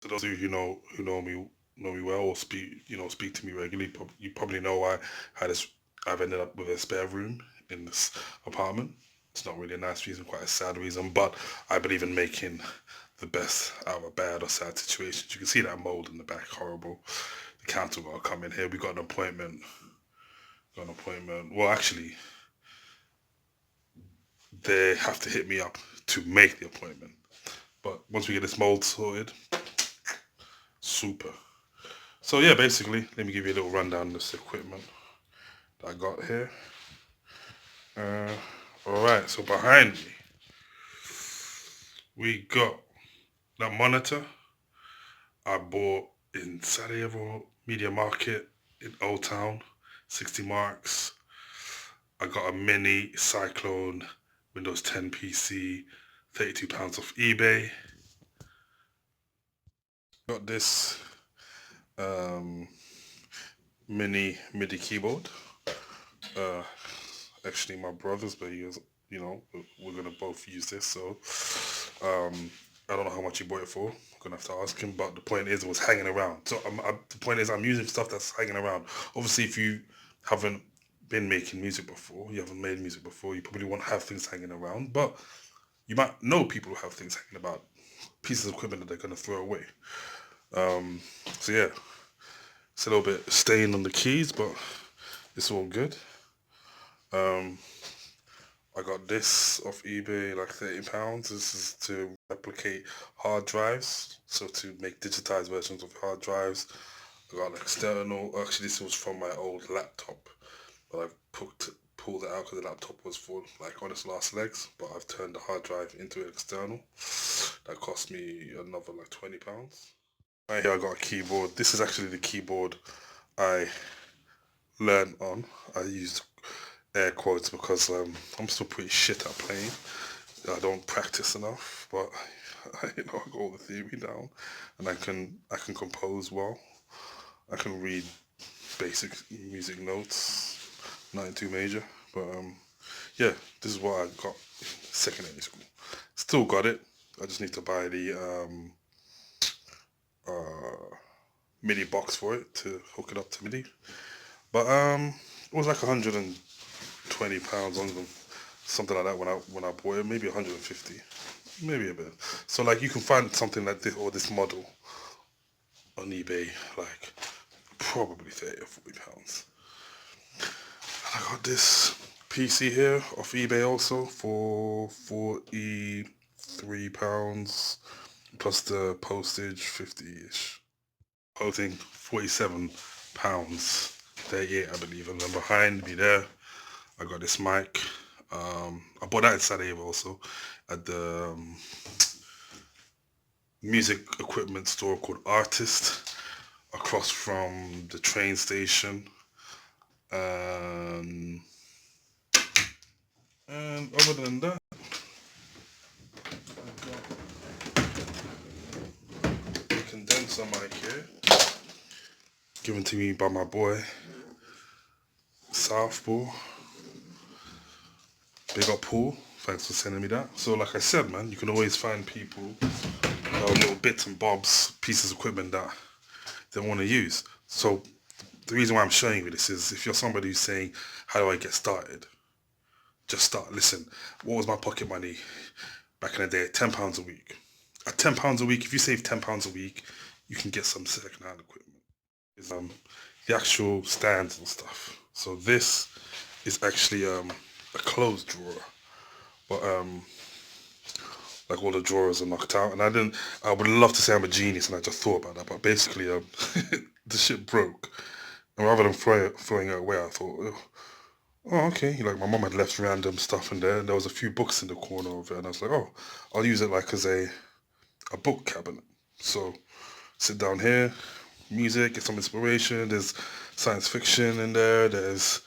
To those of you who know me well or speak to me regularly, you probably know I've ended up with a spare room in this apartment. It's not really a nice reason, quite a sad reason, but I believe in making the best out of a bad or sad situation. You can see that mold in the back, horrible. The council got to come in here. We got an appointment. Got an appointment. Well, actually, they have to hit me up to make the appointment. But once we get this mold sorted, super. So yeah, basically, let me give you a little rundown of this equipment that I got here. Uh, all right, so behind me, we got that monitor I bought in Sarajevo Media Market in Old Town, 60 marks. I got a mini Cyclone Windows 10 PC, £32 off eBay. Got this um, mini MIDI keyboard. Uh, Actually, my brother's, but he was, we're gonna both use this. So, I don't know how much he bought it for. I'm gonna have to ask him. But the point is, it was hanging around. So, the point is, I'm using stuff that's hanging around. Obviously, if you haven't been making music before, you haven't made music before, you probably won't have things hanging around. But you might know people who have things hanging about, pieces of equipment that they're gonna throw away. Um, so yeah, it's a little bit stained on the keys, but it's all good. Um, I got this off eBay, like £30. This is to replicate hard drives, so to make digitized versions of hard drives. I got an external. Actually, this was from my old laptop, but I've pulled it out because the laptop was full, like on its last legs. But I've turned the hard drive into an external. That cost me another like £20. Right here, I got a keyboard. This is actually the keyboard I learned on. I used air quotes because I'm still pretty shit at playing. I don't practice enough, but I got all the theory down, and I can compose well. I can read basic music notes, nothing too major. But yeah, this is what I got in secondary school. Still got it. I just need to buy the uh, MIDI box for it to hook it up to MIDI. But it was like £120, something like that when I bought it. Maybe 150, maybe a bit. So like you can find something like this or this model on eBay, like probably 30 or £40. And I got this PC here off eBay also for £43 plus the postage 50-ish. Posting £47. 38 I believe. And then behind me there I got this mic. I bought that in Sarajevo also at the music equipment store called Artist across from the train station. Um, and other than that, I've got a condenser mic here given to me by my boy Southpaw. Big up Paul. Thanks for sending me that. So, like I said, man, you can always find people, little bits and bobs, pieces of equipment that they want to use. So, the reason why I'm showing you this is if you're somebody who's saying, how do I get started? Just start. Listen, what was my pocket money back in the day? £10 a week. At £10 a week, if you save £10 a week, you can get some second-hand equipment. Is the actual stands and stuff. So this is actually a closed drawer, but like all the drawers are knocked out, and I would love to say I'm a genius, and I just thought about that, but basically the shit broke, and rather than throwing it away, I thought, oh, okay. Like my mum had left random stuff in there, and there was a few books in the corner of it, and I was like, oh, I'll use it like as a book cabinet. So sit down here, music, get some inspiration. There's science fiction in there. There's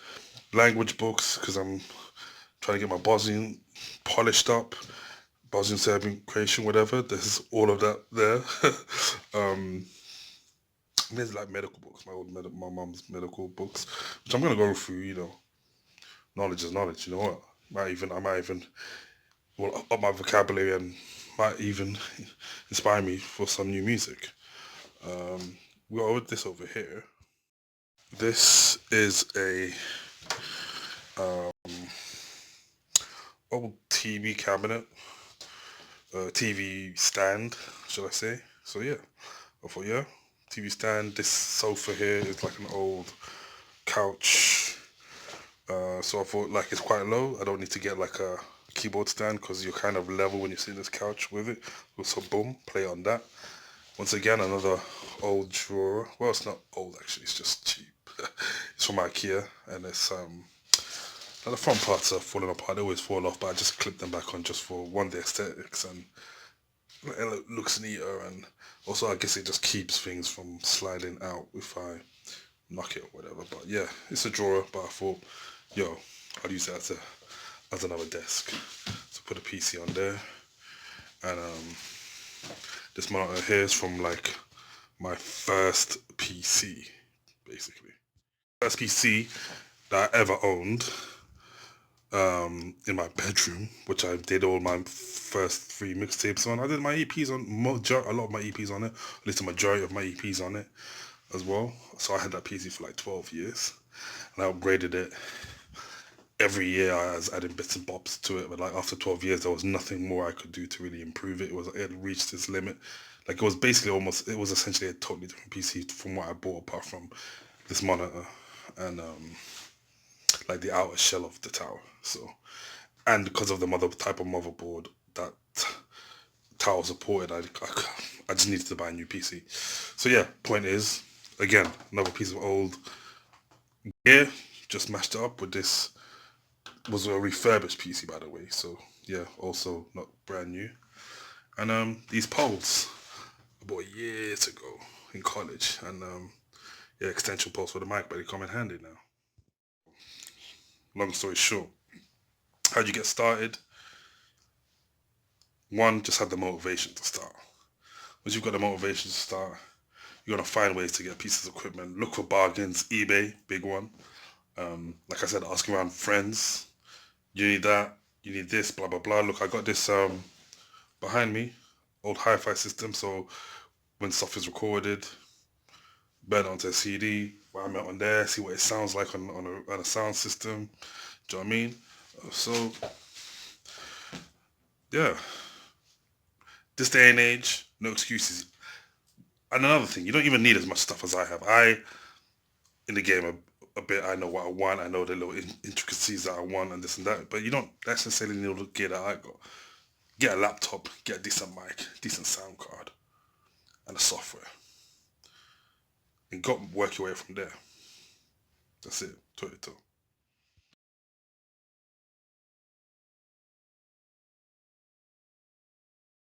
language books because I'm trying to get my Bosnian polished up, Bosnian Serbian creation, whatever. There's all of that there. um, there's like medical books, my mom's medical books, which I'm gonna go through. Knowledge is knowledge. You know what? I might even well up my vocabulary and might even inspire me for some new music. We got this over here. This is a old TV cabinet, TV stand, should I say? So yeah, I thought yeah, TV stand. This sofa here is like an old couch. So I thought like it's quite low. I don't need to get like a keyboard stand because you're kind of level when you sit in this couch with it. So boom, play on that. Once again, another old drawer. Well, it's not old actually. It's just cheap. It's from IKEA, and it's like the front parts are falling apart. They always fall off, but I just clip them back on just for one, the aesthetics, and it looks neater, and also I guess it just keeps things from sliding out if I knock it or whatever. But yeah, it's a drawer. But I thought, yo, I'll use it as another desk. So put a PC on there, and this monitor here is from like my first PC, basically. First PC that I ever owned in my bedroom, which I did all my first three mixtapes on. I did my EPs on, a lot of my EPs on it, at least the majority of my EPs on it as well. So I had that PC for like 12 years, and I upgraded it every year. I was adding bits and bobs to it, but like after 12 years, there was nothing more I could do to really improve it. It had reached its limit. Like it was basically it was essentially a totally different PC from what I bought, apart from this monitor and like the outer shell of the tower. So, and because of the type of motherboard that tower supported, I just needed to buy a new PC. So yeah, point is, again, another piece of old gear, just mashed it up with this. Was a refurbished PC, by the way. So yeah, also not brand new. And these poles I bought years ago in college, and yeah, extension poles for the mic, but they come in handy now. Long story short, how'd you get started? One, just had the motivation to start. Once you've got the motivation to start, you're gonna find ways to get pieces of equipment. Look for bargains. eBay, big one. Like I said, asking around friends. You need that. You need this. Blah blah blah. Look, I got this behind me, old hi-fi system. So when stuff is recorded, burn it onto a CD, ram it on there, see what it sounds like on a sound system. Do you know what I mean? So yeah, this day and age, no excuses. And another thing, you don't even need as much stuff as I have. In the game a bit, I know what I want. I know the little intricacies that I want and this and that. But you don't necessarily need all the gear that I got. Get a laptop, get a decent mic, decent sound card, and a software, and go work your way from there. That's it. Toyota.